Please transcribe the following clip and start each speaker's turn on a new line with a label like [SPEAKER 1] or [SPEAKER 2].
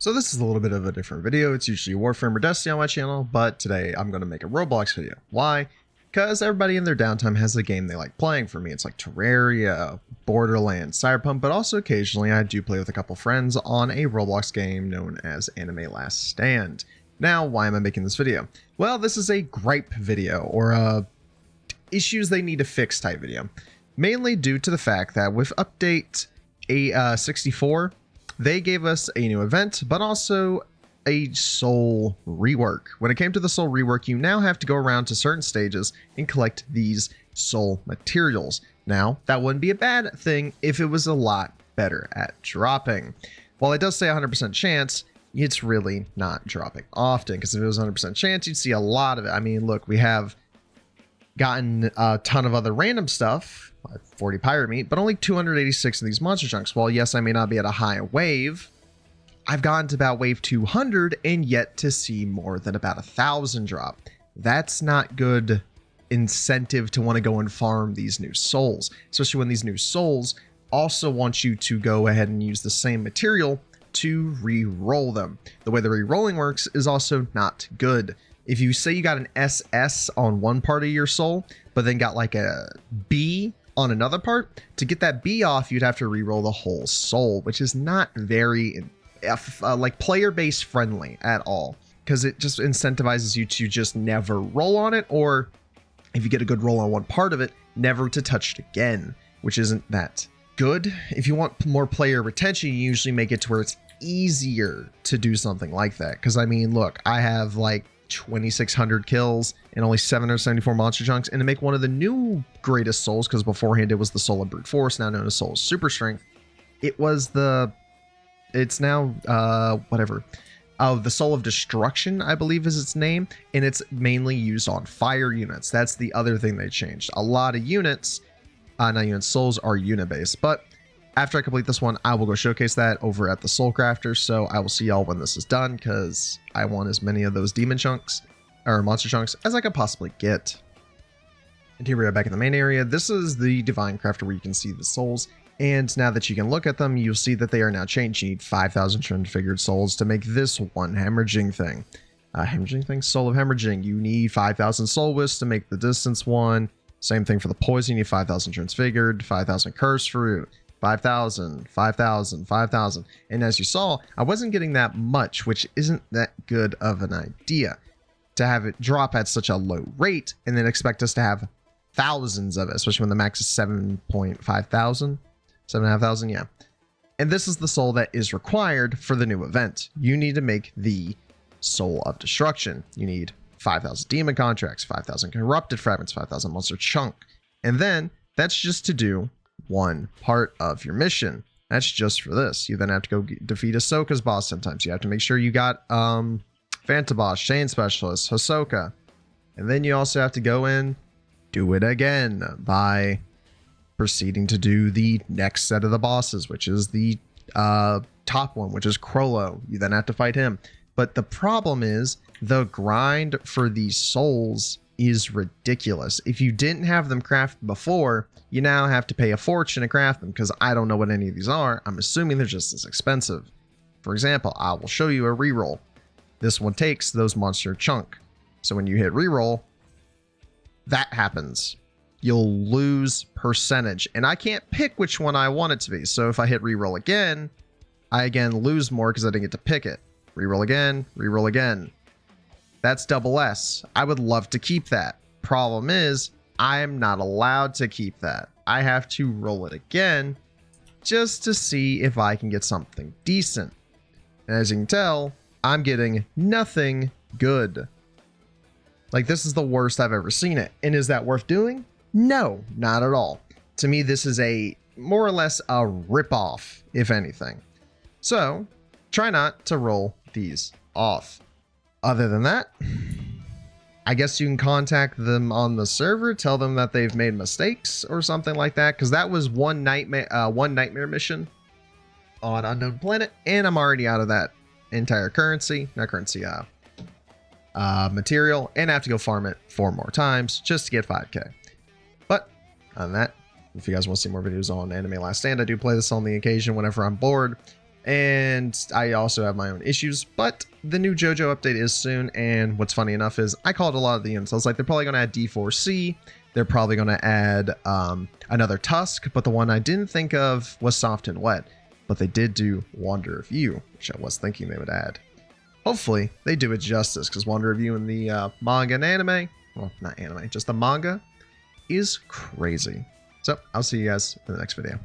[SPEAKER 1] So this is a little bit of a different video. It's usually Warframe or Destiny on my channel, but today I'm going to make a Roblox video. Why? Because everybody in their downtime has a game they like playing. For me, it's like Terraria, Borderlands, Cyberpunk, but also occasionally I do play with a couple friends on a Roblox game known as Anime Last Stand. Now, why am I making this video? Well, this is a gripe video, or a issues they need to fix type video. Mainly due to the fact that with update 64, they gave us a new event, but also a soul rework. When it came to the soul rework, you now have to go around to certain stages and collect these soul materials. Now, that wouldn't be a bad thing if it was a lot better at dropping. While it does say 100% chance, it's really not dropping often, because if it was 100% chance, you'd see a lot of it. I mean, look, we have gotten a ton of other random stuff, 40 pirate meat, but only 286 of these monster chunks. While yes, I may not be at a high wave, I've gotten to about wave 200 and yet to see more than about 1,000 drop. That's not good incentive to want to go and farm these new souls, especially when these new souls also want you to go ahead and use the same material to re-roll them. The way the re-rolling works is also not good. If you say you got an SS on one part of your soul, but then got like a B on another part, to get that B off, you'd have to re-roll the whole soul, which is not very like player-based friendly at all, because it just incentivizes you to just never roll on it, or if you get a good roll on one part of it, never to touch it again, which isn't that good. If you want more player retention, you usually make it to where it's easier to do something like that. Because I mean, look, I have like 2,600 kills and only 774 monster chunks, and to make one of the new greatest souls, because beforehand it was the soul of brute force, now known as soul of super strength, it's now whatever, the soul of destruction, I believe is its name, and it's mainly used on fire units. That's the other thing they changed. A lot of units, not units, souls are unit based, but after I complete this one, I will go showcase that over at the Soul Crafter. So I will see y'all when this is done, because I want as many of those demon chunks or monster chunks as I could possibly get. And here we are back in the main area. This is the Divine Crafter where you can see the souls. And now that you can look at them, you'll see that they are now changed. You need 5,000 transfigured souls to make this one hemorrhaging thing. Soul of hemorrhaging. You need 5,000 soul wisps to make the distance one. Same thing for the poison. You need 5,000 transfigured, 5,000 curse fruit. 5,000, 5,000, 5,000. And as you saw, I wasn't getting that much, which isn't that good of an idea to have it drop at such a low rate and then expect us to have thousands of it, especially when the max is 7.5 thousand, 7,500. Yeah. And this is the soul that is required for the new event. You need to make the soul of destruction. You need 5,000 demon contracts, 5,000 corrupted fragments, 5,000 monster chunk. And then that's just to do one part of your mission. That's just for this. You then have to go defeat Ahsoka's boss sometimes. You have to make sure you got Phantom Boss, Chain Specialist, Ahsoka. And then you also have to go in, do it again by proceeding to do the next set of the bosses, which is the top one, which is Krollo. You then have to fight him. But the problem is the grind for these souls is ridiculous. If you didn't have them crafted before, you now have to pay a fortune to craft them, because I don't know what any of these are. I'm assuming they're just as expensive. For example, I will show you a reroll. This one takes those monster chunk. So when you hit reroll, that happens. You'll lose percentage, and I can't pick which one I want it to be. So if I hit reroll again, I again lose more because I didn't get to pick it. Reroll again, reroll again. That's double S. I would love to keep that. Problem is, I'm not allowed to keep that. I have to roll it again just to see if I can get something decent. And as you can tell, I'm getting nothing good. Like, this is the worst I've ever seen it. And is that worth doing? No, not at all. To me, this is a more or less a ripoff, if anything. So try not to roll these off. Other than that, I guess you can contact them on the server, tell them that they've made mistakes or something like that, because that was one nightmare mission on Unknown Planet, and I'm already out of that entire material, and I have to go farm it 4 more times just to get 5k. But other than that, if you guys want to see more videos on Anime Last Stand, I do play this on the occasion whenever I'm bored. And I also have my own issues, but the new JoJo update is soon. And what's funny enough is I called a lot of the units. I was like, they're probably going to add D4C. They're probably going to add another Tusk, but the one I didn't think of was Soft and Wet. But they did do Wander of You, which I was thinking they would add. Hopefully, they do it justice, because Wander of You in the manga and anime, well, not anime, just the manga, is crazy. So, I'll see you guys in the next video.